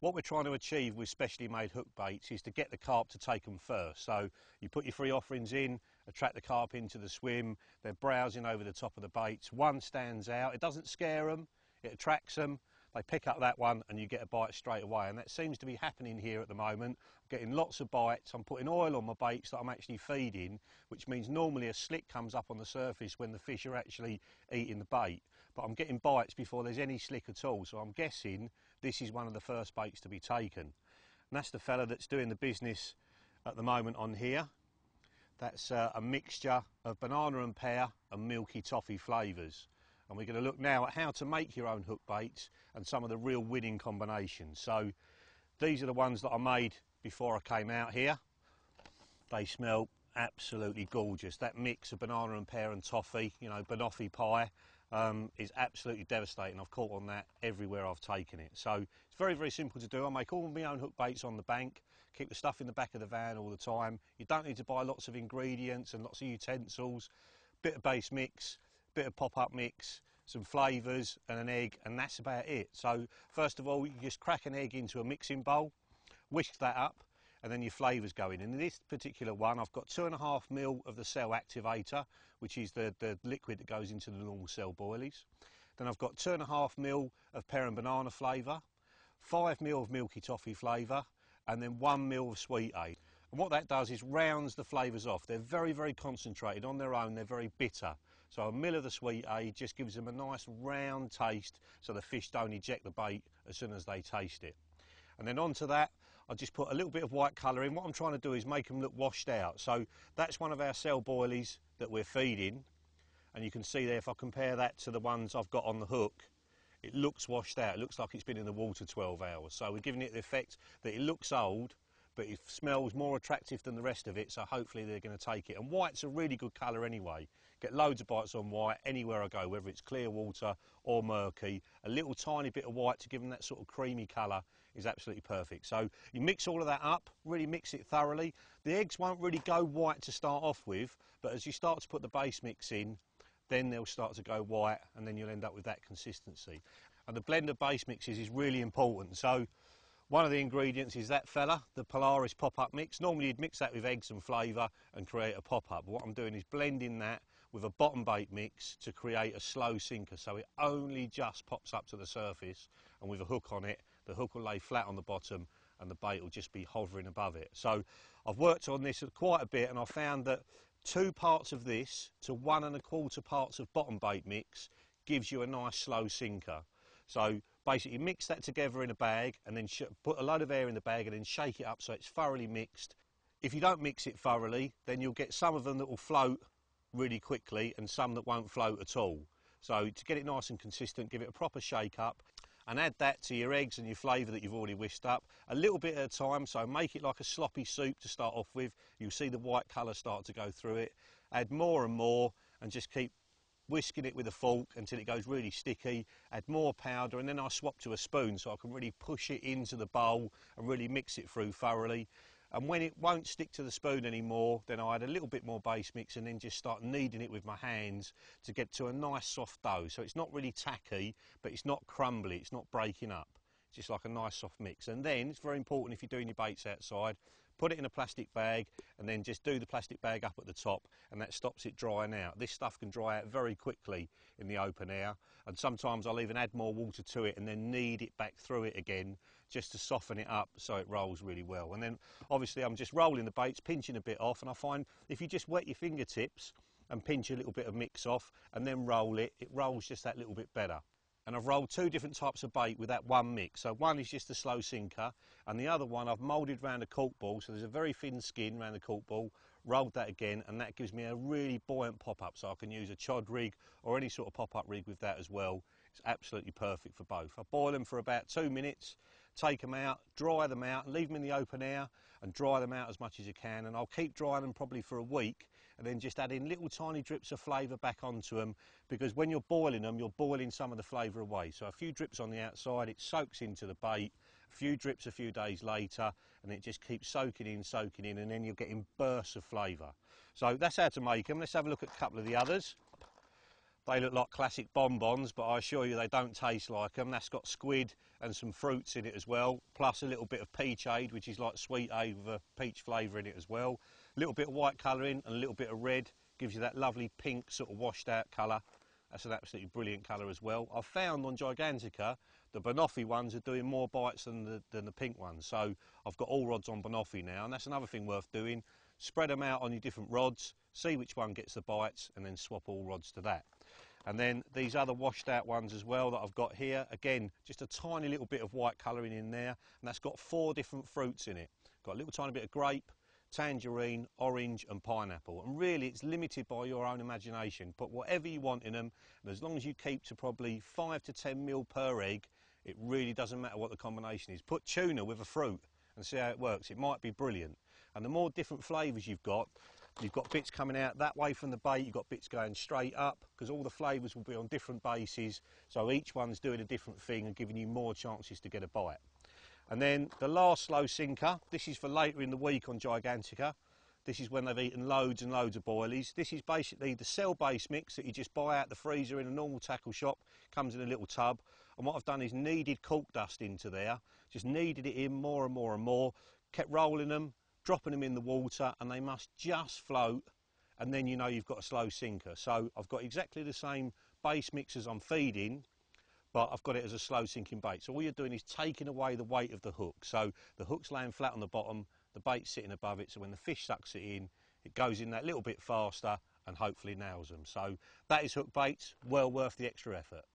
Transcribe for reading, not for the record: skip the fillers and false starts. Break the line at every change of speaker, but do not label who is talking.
What we're trying to achieve with specially made hook baits is to get the carp to take them first. So you put your free offerings in, attract the carp into the swim, they're browsing over the top of the baits. One stands out, it doesn't scare them, it attracts them. They pick up that one and you get a bite straight away, and that seems to be happening here at the moment. I'm getting lots of bites. I'm putting oil on my baits that I'm actually feeding, which means normally a slick comes up on the surface when the fish are actually eating the bait, but I'm getting bites before there's any slick at all, so I'm guessing this is one of the first baits to be taken. And that's the fella that's doing the business at the moment on here. That's a mixture of banana and pear and milky toffee flavours. And we're going to look now at how to make your own hook baits and some of the real winning combinations. So these are the ones that I made before I came out here. They smell absolutely gorgeous. That mix of banana and pear and toffee, you know, banoffee pie, is absolutely devastating. I've caught on that everywhere I've taken it. So it's very, very simple to do. I make all of my own hook baits on the bank, keep the stuff in the back of the van all the time. You don't need to buy lots of ingredients and lots of utensils, bit of base mix, bit of pop-up mix, some flavours and an egg, and that's about it. So first of all, you just crack an egg into a mixing bowl, whisk that up, and then your flavours go in. And in this particular one, I've got 2.5 ml of the cell activator, which is the liquid that goes into the normal cell boilies. Then I've got 2.5 ml of pear and banana flavour, 5 ml of milky toffee flavour, and then 1 ml of sweet aid. And what that does is rounds the flavours off. They're very, very concentrated on their own. They're very bitter. So a ml of the sweet aid just gives them a nice round taste so the fish don't eject the bait as soon as they taste it. And then onto that, I just put a little bit of white colour in. What I'm trying to do is make them look washed out. So that's one of our cell boilies that we're feeding. And you can see there, if I compare that to the ones I've got on the hook, it looks washed out. It looks like it's been in the water 12 hours. So we're giving it the effect that it looks old, but it smells more attractive than the rest of it, so hopefully they're going to take it. And white's a really good colour anyway. Get loads of bites on white anywhere I go, whether it's clear water or murky. A little tiny bit of white to give them that sort of creamy colour is absolutely perfect. So you mix all of that up, really mix it thoroughly. The eggs won't really go white to start off with, but as you start to put the base mix in, then they'll start to go white, and then you'll end up with that consistency. And the blend of base mixes is really important. So one of the ingredients is that fella, the Polaris pop-up mix. Normally you'd mix that with eggs and flavour and create a pop-up. What I'm doing is blending that with a bottom bait mix to create a slow sinker, so it only just pops up to the surface, and with a hook on it, the hook will lay flat on the bottom and the bait will just be hovering above it. So I've worked on this quite a bit, and I found that 2 parts of this to 1 1/4 parts of bottom bait mix gives you a nice slow sinker. So basically mix that together in a bag and then put a load of air in the bag and then shake it up so it's thoroughly mixed. If you don't mix it thoroughly, then you'll get some of them that will float really quickly and some that won't float at all. So to get it nice and consistent, give it a proper shake up and add that to your eggs and your flavour that you've already whisked up, a little bit at a time. So make it like a sloppy soup to start off with. You'll see the white colour start to go through it. Add more and more and just keep whisking it with a fork until it goes really sticky. Add more powder, and then I swap to a spoon so I can really push it into the bowl and really mix it through thoroughly. And when it won't stick to the spoon anymore, then I add a little bit more base mix and then just start kneading it with my hands to get to a nice soft dough. So it's not really tacky, but it's not crumbly, it's not breaking up. It's just like a nice soft mix. And then it's very important, if you're doing your baits outside, put it in a plastic bag and then just do the plastic bag up at the top, and that stops it drying out. This stuff can dry out very quickly in the open air, and sometimes I'll even add more water to it and then knead it back through it again just to soften it up so it rolls really well. And then obviously I'm just rolling the baits, pinching a bit off, and I find if you just wet your fingertips and pinch a little bit of mix off and then roll it, it rolls just that little bit better. And I've rolled 2 different types of bait with that one mix. So one is just a slow sinker, and the other one I've moulded around a cork ball, so there's a very thin skin around the cork ball, rolled that again, and that gives me a really buoyant pop-up, so I can use a chod rig or any sort of pop-up rig with that as well. It's absolutely perfect for both. I boil them for about 2 minutes, take them out, dry them out, and leave them in the open air and dry them out as much as you can. And I'll keep drying them probably for a week, and then just add in little tiny drips of flavour back onto them, because when you're boiling them, you're boiling some of the flavour away. So a few drips on the outside, it soaks into the bait, a few drips a few days later, and it just keeps soaking in, and then you're getting bursts of flavour. So that's how to make them. Let's have a look at a couple of the others. They look like classic bonbons, but I assure you they don't taste like them. That's got squid and some fruits in it as well, plus a little bit of peachade, which is like sweet aid with a peach flavour in it as well. A little bit of white colouring and a little bit of red gives you that lovely pink sort of washed out colour. That's an absolutely brilliant colour as well. I've found on Gigantica the banoffee ones are doing more bites than the pink ones, so I've got all rods on banoffee now, and that's another thing worth doing. Spread them out on your different rods, see which one gets the bites, and then swap all rods to that. And then these other washed out ones as well that I've got here, again, just a tiny little bit of white colouring in there, and that's got 4 different fruits in it. Got a little tiny bit of grape, tangerine, orange and pineapple, and really it's limited by your own imagination. Put whatever you want in them, and as long as you keep to probably 5 to 10 mil per egg, it really doesn't matter what the combination is. Put tuna with a fruit and see how it works. It might be brilliant. And the more different flavours you've got bits coming out that way from the bait, you've got bits going straight up, because all the flavours will be on different bases, so each one's doing a different thing and giving you more chances to get a bite. And then the last slow sinker, this is for later in the week on Gigantica. This is when they've eaten loads and loads of boilies. This is basically the cell base mix that you just buy out the freezer in a normal tackle shop. Comes in a little tub. And what I've done is kneaded cork dust into there. Just kneaded it in more and more and more. Kept rolling them, dropping them in the water, and they must just float. And then you know you've got a slow sinker. So I've got exactly the same base mix as I'm feeding, but I've got it as a slow sinking bait. So all you're doing is taking away the weight of the hook. So the hook's laying flat on the bottom, the bait's sitting above it, so when the fish sucks it in, it goes in that little bit faster and hopefully nails them. So that is hook baits, well worth the extra effort.